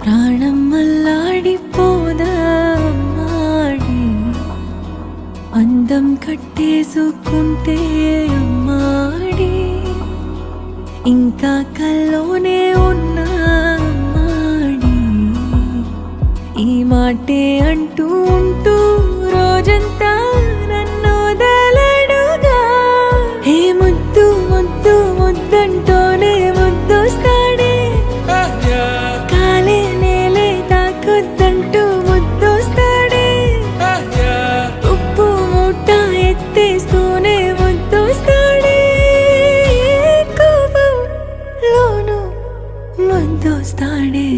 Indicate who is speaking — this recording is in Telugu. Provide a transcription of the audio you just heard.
Speaker 1: ప్రాణం అల్లాడిపోదా అమ్మాడి, అందం కట్టేసుకుంటే అమ్మాడి, ఇంకా కల్లోనే ఉన్నా అమ్మాడి, ఈ మాటే అంటూ ఉంటూ రోజంతా నన్ను వదలడుగా. హే ముద్దు ముద్దు ముద్దంటూనే ముద్దొస్తాడే, కాలే నేలే తాకొద్దంటూ ముద్దొస్తాడే, ఉప్పు మూట ఎత్తేస్తూనే ముద్దొస్తాడే, కోపంలోనూ ముద్దొస్తాడే.